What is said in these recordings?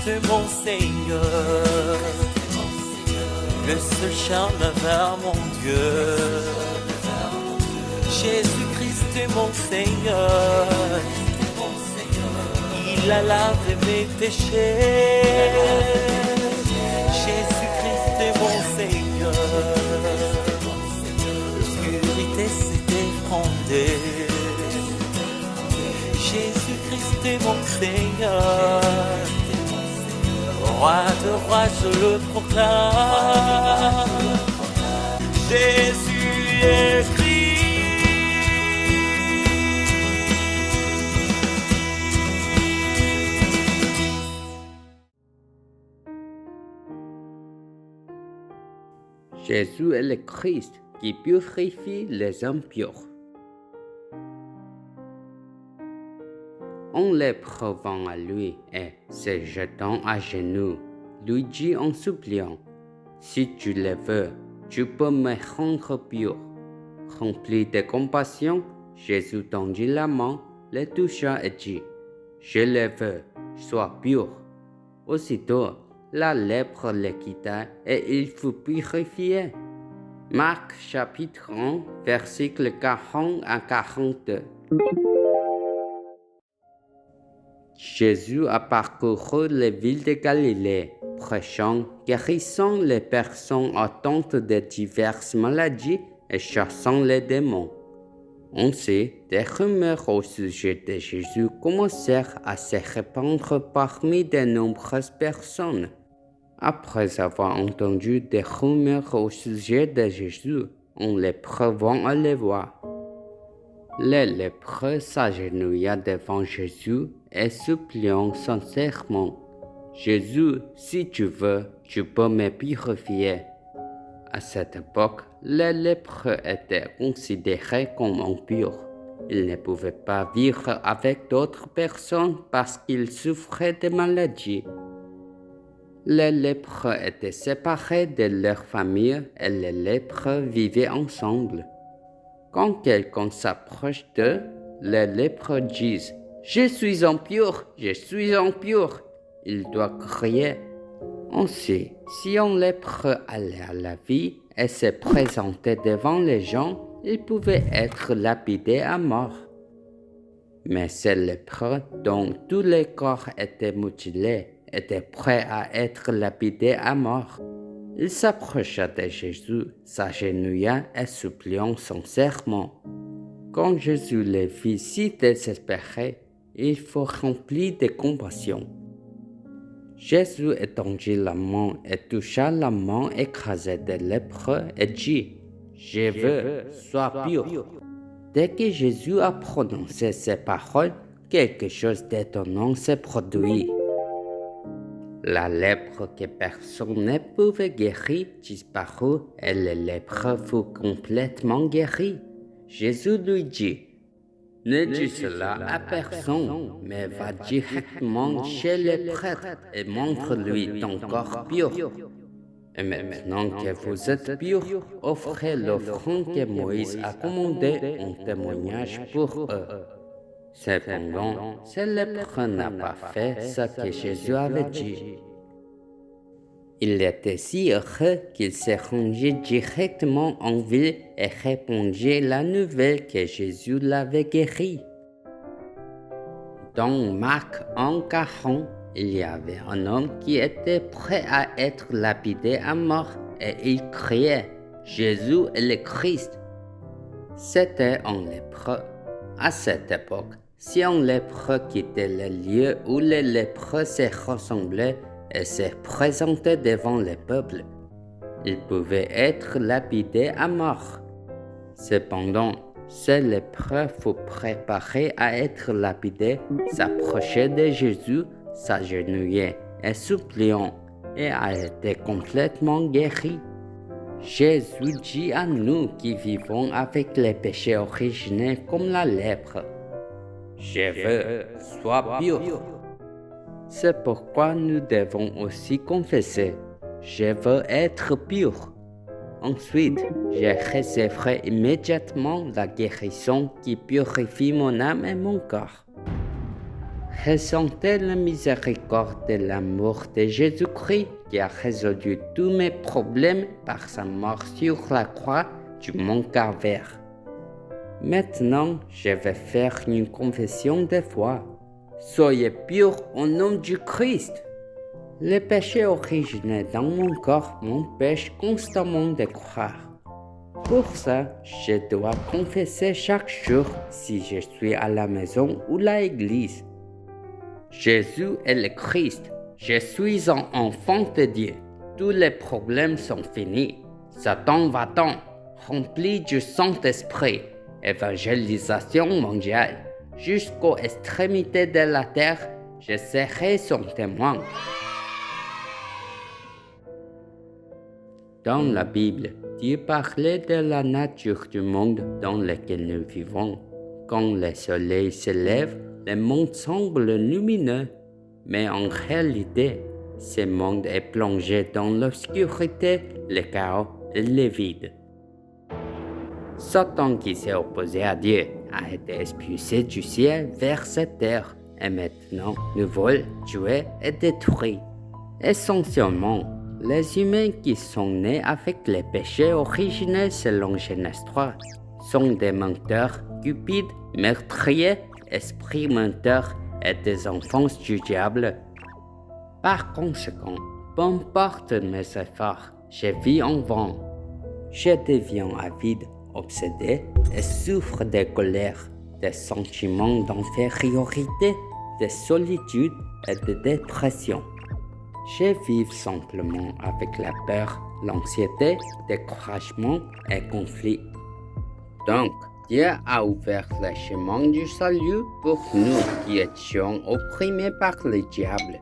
Jésus-Christ mon Seigneur, le seul chemin vers mon Dieu. Jésus-Christ mon Seigneur, il a lavé mes péchés. Jésus-Christ mon Seigneur, l'obscurité s'est effondrée. Jésus-Christ mon Seigneur, roi de rois je le proclame. Jésus est Christ. Jésus est le Christ qui purifie les impurs. En les prouvant à lui et se jetant à genoux, lui dit en suppliant, « Si tu le veux, tu peux me rendre pur. » Rempli de compassion, Jésus tendit la main, le toucha et dit, « Je le veux, sois pur. » Aussitôt, la lèpre le quitta et il fut purifié. Marc chapitre 1, versets 40 à 42. Jésus a parcouru les villes de Galilée, prêchant, guérissant les personnes atteintes de diverses maladies et chassant les démons. Ainsi, des rumeurs au sujet de Jésus commencèrent à se répandre parmi de nombreuses personnes. Après avoir entendu des rumeurs au sujet de Jésus, on les prévint à les voir. Le lépreux s'agenouilla devant Jésus et suppliant sincèrement, « Jésus, si tu veux, tu peux me purifier. » À cette époque, les lépreux étaient considérés comme impurs. Ils ne pouvaient pas vivre avec d'autres personnes parce qu'ils souffraient de maladies. Les lépreux étaient séparés de leur famille et les lépreux vivaient ensemble. Quand quelqu'un s'approche d'eux, les lépreux disent « Je suis impur, je suis impur !» Ils doivent crier. Ainsi, si un lépreux allait à la vie et se présentait devant les gens, il pouvait être lapidé à mort. Mais ces lépreux, dont tous les corps étaient mutilés, étaient prêts à être lapidés à mort. Il s'approcha de Jésus, s'agenouilla et suppliant sincèrement. Quand Jésus les vit si désespérés, il fut rempli de compassion. Jésus étendit la main et toucha la main écrasée des lépreux et dit, « Je veux, sois pur. » Dès que Jésus a prononcé ces paroles, quelque chose d'étonnant s'est produit. La lèpre que personne ne pouvait guérir disparut et le lépreux fut complètement guéri. Jésus lui dit, « Ne dis cela à personne, mais va directement chez le prêtre et montre-lui ton corps pur. Et maintenant que vous êtes pur, offrez l'offrande que Moïse a commandée en témoignage pour eux. » Cependant, ce lépreux n'a pas fait ce que Jésus avait dit. Il était si heureux qu'il s'est rendu directement en ville et répandit la nouvelle que Jésus l'avait guéri. Dans Marc 1,40, il y avait un homme qui était prêt à être lapidé à mort et il criait « Jésus est le Christ !» C'était un lépreux. À cette époque, si un lépreux quittait le lieu où les lépreux se ressemblaient et se présentait devant le peuple, il pouvait être lapidé à mort. Cependant, ce lépreux fut préparé à être lapidé, s'approchait de Jésus, s'agenouillait et suppliant, et a été complètement guéri. Jésus dit à nous qui vivons avec les péchés originels comme la lèpre, « Je veux, sois pur. » C'est pourquoi nous devons aussi confesser, « Je veux être pur. » Ensuite, je recevrai immédiatement la guérison qui purifie mon âme et mon corps. Ressentez la miséricorde et l'amour de Jésus-Christ qui a résolu tous mes problèmes par sa mort sur la croix du mont Calvaire. Maintenant, je vais faire une confession de foi. Soyez purs au nom du Christ. Le péché originel dans mon corps m'empêche constamment de croire. Pour ça, je dois confesser chaque jour si je suis à la maison ou à l'église. Jésus est le Christ. Je suis un enfant de Dieu. Tous les problèmes sont finis. Satan va-t'en, rempli du Saint-Esprit. Évangélisation mondiale. Jusqu'aux extrémités de la terre, je serai son témoin. Dans la Bible, Dieu parlait de la nature du monde dans lequel nous vivons. Quand le soleil se lève, le monde semble lumineux, mais en réalité, ce monde est plongé dans l'obscurité, le chaos et le vide. Satan qui s'est opposé à Dieu a été expulsé du ciel vers cette terre et maintenant nous vole, tue et détruit. Essentiellement, les humains qui sont nés avec les péchés originels selon Genèse 3 sont des menteurs, cupides, meurtriers, esprits menteurs et des enfants du diable. Par conséquent, peu importe mes efforts, je vis en vain. Je deviens avide, obsédé et souffre de colère, de sentiments d'infériorité, de solitude et de dépression. Je vis simplement avec la peur, l'anxiété, découragement et conflit. Donc, Dieu a ouvert le chemin du salut pour nous qui étions opprimés par le diable.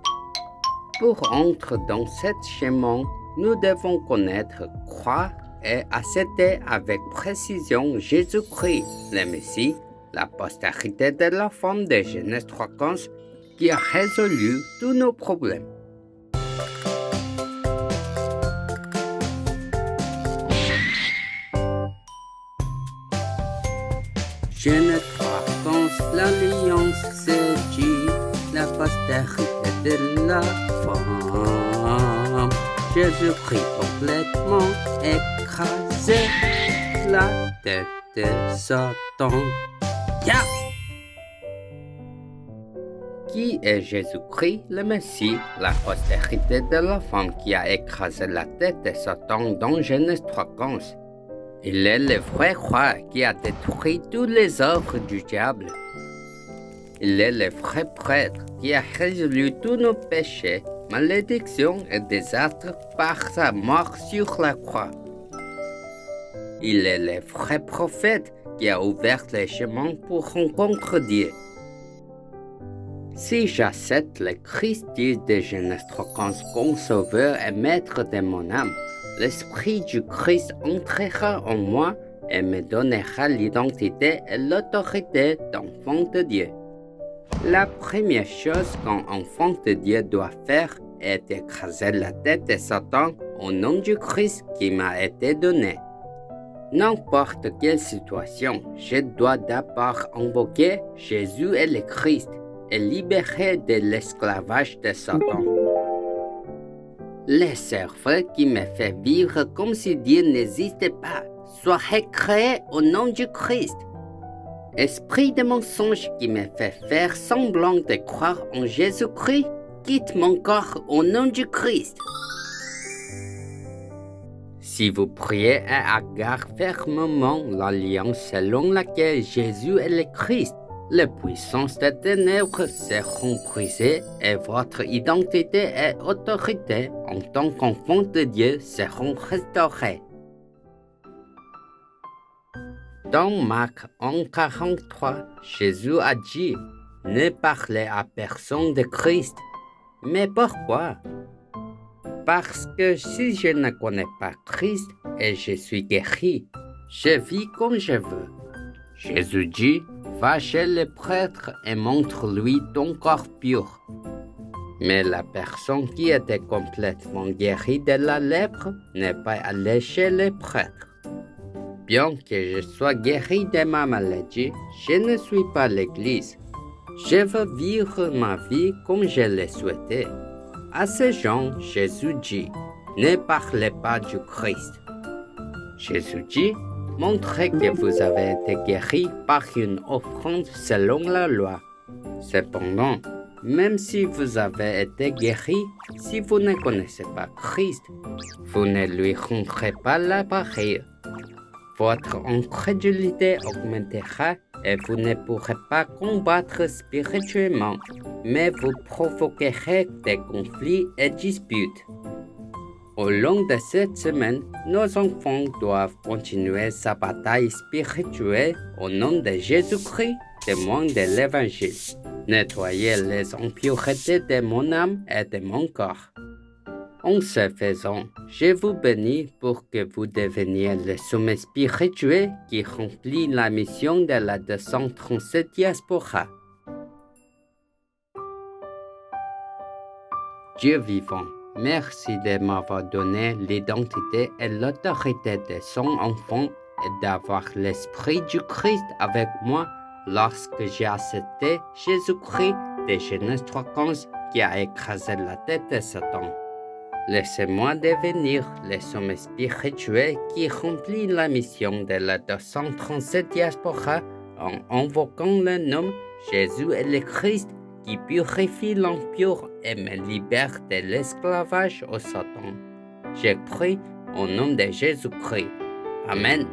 Pour entrer dans ce chemin, nous devons connaître, croire et accepter avec précision Jésus-Christ, le Messie, la postérité de la femme de Genèse 3:15, qui a résolu tous nos problèmes. Genèse 3:15, l'alliance c'est Dieu, la postérité de la femme. Jésus-Christ complètement écrasé, la tête de Satan. Yeah! Qui est Jésus-Christ, le Messie, la postérité de la femme qui a écrasé la tête de Satan dans Genèse 3:15? Il est le vrai roi qui a détruit toutes les œuvres du diable. Il est le vrai prêtre qui a résolu tous nos péchés, malédictions et désastres par sa mort sur la croix. Il est le vrai prophète qui a ouvert les chemins pour rencontrer Dieu. Si j'accepte le Christ de Genèse 3:15 comme sauveur et maître de mon âme, l'Esprit du Christ entrera en moi et me donnera l'identité et l'autorité d'enfant de Dieu. La première chose qu'un enfant de Dieu doit faire est d'écraser la tête de Satan au nom du Christ qui m'a été donné. N'importe quelle situation, je dois d'abord invoquer Jésus et le Christ et libérer de l'esclavage de Satan. Le cerveau qui me fait vivre comme si Dieu n'existait pas soit recréé au nom du Christ. Esprit de mensonge qui me fait faire semblant de croire en Jésus-Christ, quitte mon corps au nom du Christ. Si vous priez et regardez fermement l'alliance selon laquelle Jésus est le Christ, les puissances des ténèbres seront brisées et votre identité et autorité en tant qu'enfant de Dieu seront restaurées. Dans Marc 1:43, Jésus a dit « Ne parlez à personne de Christ ». Mais pourquoi? Parce que si je ne connais pas Christ et je suis guéri, je vis comme je veux. Jésus dit « Va chez le prêtre et montre-lui ton corps pur ». Mais la personne qui était complètement guérie de la lèpre n'est pas allée chez le prêtre. Bien que je sois guéri de ma maladie, je ne suis pas à l'église. Je veux vivre ma vie comme je l'ai souhaité. À ces gens, Jésus dit, ne parlez pas du Christ. Jésus dit, montrez que vous avez été guéris par une offrande selon la loi. Cependant, même si vous avez été guéris, si vous ne connaissez pas Christ, vous ne lui rendrez pas l'appareil. Votre incrédulité augmentera et vous ne pourrez pas combattre spirituellement, mais vous provoquerez des conflits et disputes. Au long de cette semaine, nos enfants doivent continuer sa bataille spirituelle au nom de Jésus-Christ, témoin de l'Évangile. Nettoyez les impuretés de mon âme et de mon corps. En ce faisant, je vous bénis pour que vous deveniez le sommet spirituel qui remplit la mission de la 237 diaspora. Dieu vivant, merci de m'avoir donné l'identité et l'autorité de son enfant et d'avoir l'esprit du Christ avec moi lorsque j'ai accepté Jésus-Christ de Genèse 3:15 qui a écrasé la tête de Satan. Laissez-moi devenir le sommet spirituel qui remplit la mission de la 237 diaspora en invoquant le nom Jésus est le Christ qui purifie l'impur et me libère de l'esclavage au Satan. Je prie au nom de Jésus-Christ. Amen.